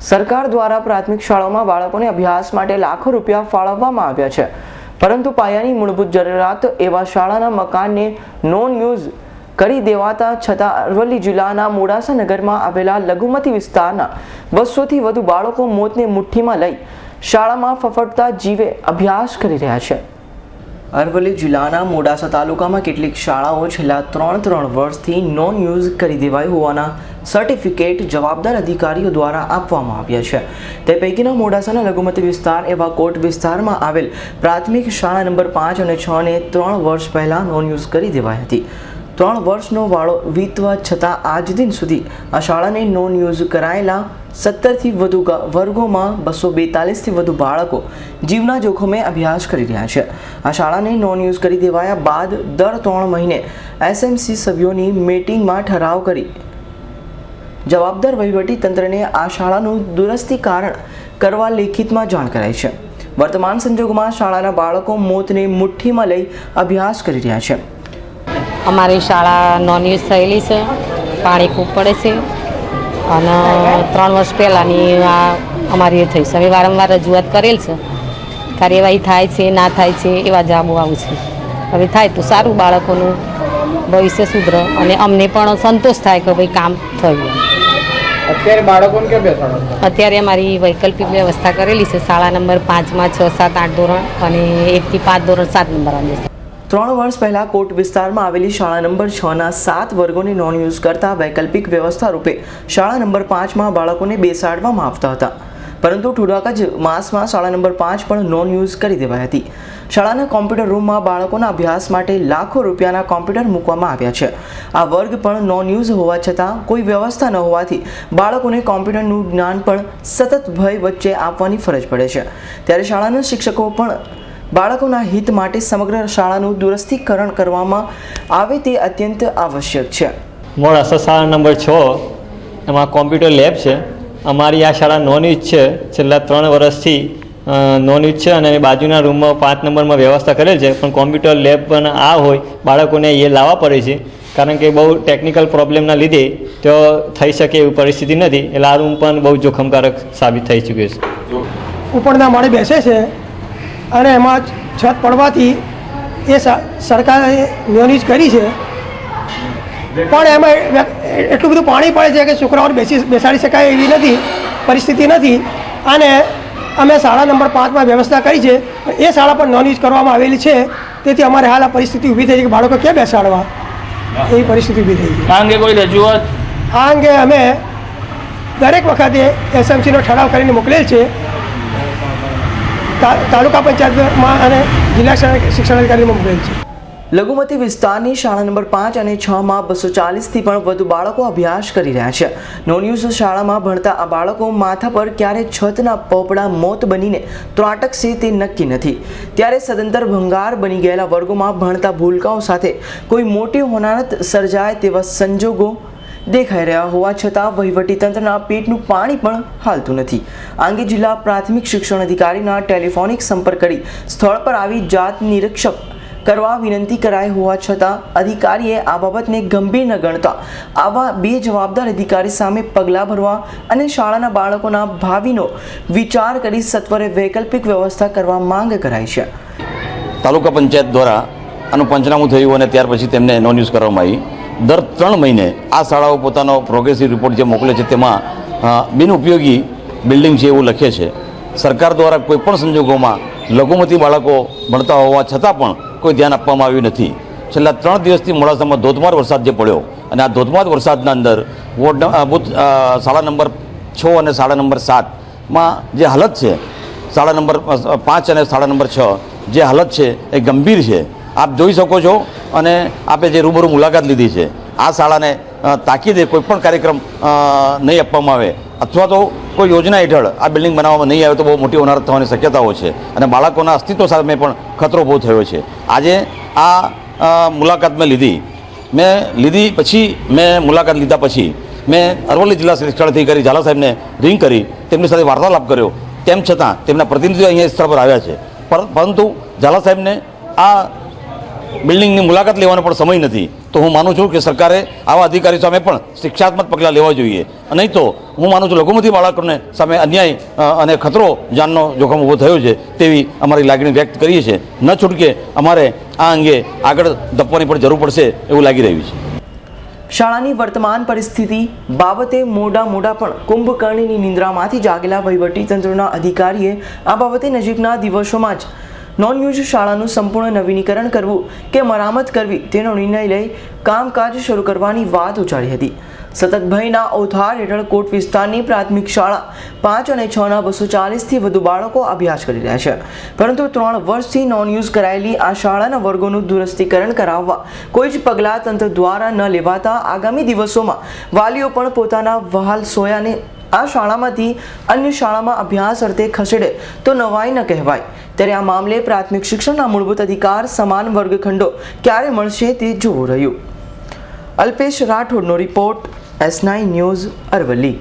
સરકાર દ્વારા પ્રાથમિક શાળાઓમાં બાળકોને અભ્યાસ માટે લાખો રૂપિયા ફાળવવામાં આવ્યા છે, પરંતુ પાયાની મૂળભૂત જરૂરિયાત એવા શાળાના મકાનને નોન યુઝ કરી દેવાતા છતાં અરવલ્લી જિલ્લાના મોડાસા નગરમાં આવેલા લઘુમતી વિસ્તારના 200થી વધુ બાળકો મોતને મુઠ્ઠીમાં લઈ શાળામાં ફફડતા જીવે અભ્યાસ કરી રહ્યા છે। અરવલ્લી જિલ્લાના મોડાસા તાલુકામાં કેટલીક શાળાઓ છેલ્લા 3 વર્ષથી નોન યુઝ કરી દેવાઈ હોવાના સર્ટિફિકેટ જવાબદાર અધિકારીઓ દ્વારા આપવામાં આવ્યા છે। તે પૈકીના મોડાસાના લઘુમતી વિસ્તાર એવા કોટ વિસ્તારમાં આવેલ પ્રાથમિક શાળા નંબર 5 અને 6 ને 3 વર્ષ પહેલા નોન યુઝ કરી દેવાઈ હતી। 3 વર્ષનો વાળો વીતવા છતાં આજ દિન સુધી આ શાળાને નોન યુઝ કરાયેલા 17થી વધુ વર્ગોમાં 242થી વધુ બાળકો જીવના જોખમે અભ્યાસ કરી રહ્યા છે। આ શાળાને નોન યુઝ કરી દેવાયા બાદ દર 3 મહિને એસએમસી સભ્યોની મીટિંગમાં ઠરાવ કરી જવાબદાર વહીવટી તંત્રને આ શાળાનું દુરસ્તીકરણ કરવા લેખિતમાં જાણ કરાઈ છે। વર્તમાન સંજોગોમાં શાળાના બાળકો મોતને મુઠ્ઠીમાં લઈ અભ્યાસ કરી રહ્યા છે। અમારી શાળા નોન યુઝ થયેલી છે, પાણી ખૂબ પડે છે અને 3 વર્ષ પહેલાંની આ અમારી એ થઈ છે। અમે વારંવાર રજૂઆત કરેલ છે, કાર્યવાહી થાય છે ના થાય છે એવા જવાબો આવું છે। હવે થાય તો સારું, બાળકોનું ભવિષ્ય સુધરે અને અમને પણ સંતોષ થાય કે ભાઈ કામ થયું। અત્યારે બાળકોને ક્યાં બેસાડો? અત્યારે અમારી વૈકલ્પિક વ્યવસ્થા કરેલી છે। શાળા નંબર 5માં 6, 7, 8 ધોરણ અને 1થી 5 ધોરણ 7 નંબર આવે છે। 3 વર્ષ પહેલા કોટ વિસ્તારમાં આવેલી શાળા નંબર 6ના 7 વર્ગોને નોન યુઝ કરતા વૈકલ્પિક વ્યવસ્થા રૂપે શાળા નંબર 5માં બાળકોને બેસાડવામાં આવતા હતા, પરંતુ થોડાક જ માસમાં શાળા નંબર 5 પણ નોન યુઝ કરી દેવાઈ હતી। શાળાના કોમ્પ્યુટર રૂમમાં બાળકોના અભ્યાસ માટે લાખો રૂપિયાના કોમ્પ્યુટર મૂકવામાં આવ્યા છે। આ વર્ગ પણ નોન યુઝ હોવા છતાં કોઈ વ્યવસ્થા ન હોવાથી બાળકોને કોમ્પ્યુટરનું જ્ઞાન પણ સતત ભય વચ્ચે આપવાની ફરજ પડે છે। ત્યારે શાળાના શિક્ષકો પણ બાળકોના હિત માટે સમગ્ર શાળાનું દુરસ્તીકરણ કરવામાં આવે તે અત્યંત આવશ્યક છે। મોડાસા શાળા નંબર 6 એમાં કોમ્પ્યુટર લેબ છે। અમારી આ શાળા નોન યુઝ છે, છેલ્લા 3 વર્ષથી નોન યુઝ છે અને બાજુના રૂમમાં 5 નંબરમાં વ્યવસ્થા કરેલ છે, પણ કોમ્પ્યુટર લેબ પણ આ હોય બાળકોને એ લાવવા પડે છે, કારણ કે બહુ ટેકનિકલ પ્રોબ્લેમના લીધે તો થઈ શકે એવી પરિસ્થિતિ નથી, એટલે આ રૂમ પણ બહુ જોખમકારક સાબિત થઈ ચૂક્યો છે। ઉપરના માળે બેસે છે અને એમાં છત પડવાથી એ સરકારે નોન યુઝ કરી છે, પણ એમાં એટલું બધું પાણી પડે છે કે છોકરાઓને બેસાડી શકાય એવી નથી પરિસ્થિતિ નથી, અને અમે શાળા નંબર 5માં વ્યવસ્થા કરી છે, એ શાળા પણ નોન યુઝ કરવામાં આવેલી છે। તેથી અમારે હાલ આ પરિસ્થિતિ ઊભી થઈ છે કે બાળકો ક્યાં બેસાડવા, એવી પરિસ્થિતિ ઊભી થઈ છે। આ અંગે કોઈ રજૂઆત? આ અંગે અમે દરેક વખતે એસએમસીનો ઠરાવ કરીને મોકલેલ છે, તાલુકા પંચાયતમાં અને જિલ્લા શિક્ષણ અધિકારીમાં મોકલેલ છે। લઘુમતી વિસ્તારની શાળા નંબર 5 અને 6માં 240થી પણ વધુ બાળકો અભ્યાસ કરી રહ્યા છે। નોન યુઝ શાળામાં ભણતા આ બાળકો માથા પર ક્યારે છતના પોપડા મોત બનીને ત્રાટકશે તે નક્કી નથી। ત્યારે સદંતર ભંગાર બની ગયેલા વર્ગોમાં ભણતા ભૂલકાઓ સાથે કોઈ મોટી હોનારત સર્જાય તેવા સંજોગો દેખાઈ રહ્યા હોવા છતાં વહીવટીતંત્રના પેટનું પાણી પણ હાલતું નથી। આ અંગે જિલ્લા પ્રાથમિક શિક્ષણ અધિકારીના ટેલિફોનિક સંપર્ક કરી સ્થળ પર આવી જાત નિરીક્ષક કરવા વિનંતી કરાઈ હોવા છતાં અધિકારીએ આ બાબતને ગંભીર ન ગણતા આવા બે જવાબદાર અધિકારી સામે પગલાં ભરવા અને શાળાના બાળકોના ભાવિનો વિચાર કરી સત્વરે વૈકલ્પિક વ્યવસ્થા કરવા માંગ કરાઈ છે। તાલુકા પંચાયત દ્વારા આનું પંચનામું થયું અને ત્યાર પછી તેમને નોન યુઝ કરવામાં આવી। દર 3 મહિને આ શાળાઓ પોતાનો પ્રોગ્રેસિવ રિપોર્ટ જે મોકલે છે તેમાં બિનઉપયોગી બિલ્ડિંગ છે એવું લખે છે। સરકાર દ્વારા કોઈપણ સંજોગોમાં લઘુમતી બાળકો ભણતા હોવા છતાં પણ કોઈ ધ્યાન આપવામાં આવ્યું નથી। છેલ્લા 3 દિવસથી મોડાસામાં ધોધમાર વરસાદ જે પડ્યો અને આ ધોધમાર વરસાદના અંદર શાળા નંબર 6 અને શાળા નંબર 7માં જે હાલત છે, શાળા નંબર 5 અને શાળા નંબર 6 જે હાલત છે એ ગંભીર છે। આપ જોઈ શકો છો અને આપે જે રૂબરૂ મુલાકાત લીધી છે, આ શાળાને તાકીદે કોઈપણ કાર્યક્રમ નહીં આપવામાં આવે અથવા તો કોઈ યોજના હેઠળ આ બિલ્ડિંગ બનાવવામાં નહીં આવે તો બહુ મોટી હોનારત થવાની શક્યતાઓ છે અને બાળકોના અસ્તિત્વ સામે પણ ખતરો ઊભો થયો છે। આજે આ મુલાકાત મેં લીધી પછી મુલાકાત લીધા પછી મેં અરવલ્લી જિલ્લા શિક્ષણ અધિકારી ઝાલા સાહેબને રિંગ કરી તેમની સાથે વાર્તાલાપ કર્યો। તેમ છતાં તેમના પ્રતિનિધિઓ અહીંયા સ્થળ પર આવ્યા છે, પરંતુ ઝાલા સાહેબને આ બિલ્ડિંગની મુલાકાત લેવાનો પણ સમય નથી, તો હું માનું છું કે સરકારે આવા અધિકારી સામે પણ શિક્ષાત્મક પગલાં લેવા જોઈએ. નહીં તો હું માનું છું લઘુમતી બાળકોને સામે અન્યાય અને ખતરો જાનનો જોખમ ઊભો થયો છે તેવી અમારી લાગણી વ્યક્ત કરીએ છીએ. ન છૂટકે અમારે આ અંગે આગળ ધપવાની પણ જરૂર પડશે એવું લાગી રહ્યું છે. શાળાની વર્તમાન પરિસ્થિતિ બાબતે મોડા પણ કુંભકર્ણની નિંદ્રામાંથી જાગેલા વહીવટીતંત્રના અધિકારીએ આ બાબતે નજીકના દિવસોમાં જ નોન યુઝ શાળાનું સંપૂર્ણ નવીનીકરણ કરવું કે મરામત કરવી તેનો નિર્ણય લઈ કામકાજ શરૂ કરવાની વાત ઉછાળી હતી. સતત ભયના ઓથાર હેઠળ કોટ વિસ્તારની પ્રાથમિક શાળા 5 અને 6ના 240થી વધુ બાળકો અભ્યાસ કરી રહ્યા છે. પરંતુ 3 વર્ષથી નોન યુઝ કરાયેલી આ શાળાના વર્ગોનું દુરસ્તીકરણ કરાવવા કોઈ જ પગલાં તંત્ર દ્વારા ન લેવાતા આગામી દિવસોમાં વાલીઓ પણ પોતાના વહાલ સોયાને આ શાળામાંથી અન્ય શાળામાં અભ્યાસ અર્થે ખસેડે તો નવાઈ ન કહેવાય. ત્યારે આ મામલે પ્રાથમિક શિક્ષણના મૂળભૂત અધિકાર સમાન વર્ગખંડો ક્યારે મળશે તે જોવું રહ્યું. અલ્પેશ રાઠોડનો રિપોર્ટ, S9 ન્યૂઝ, અરવલ્લી.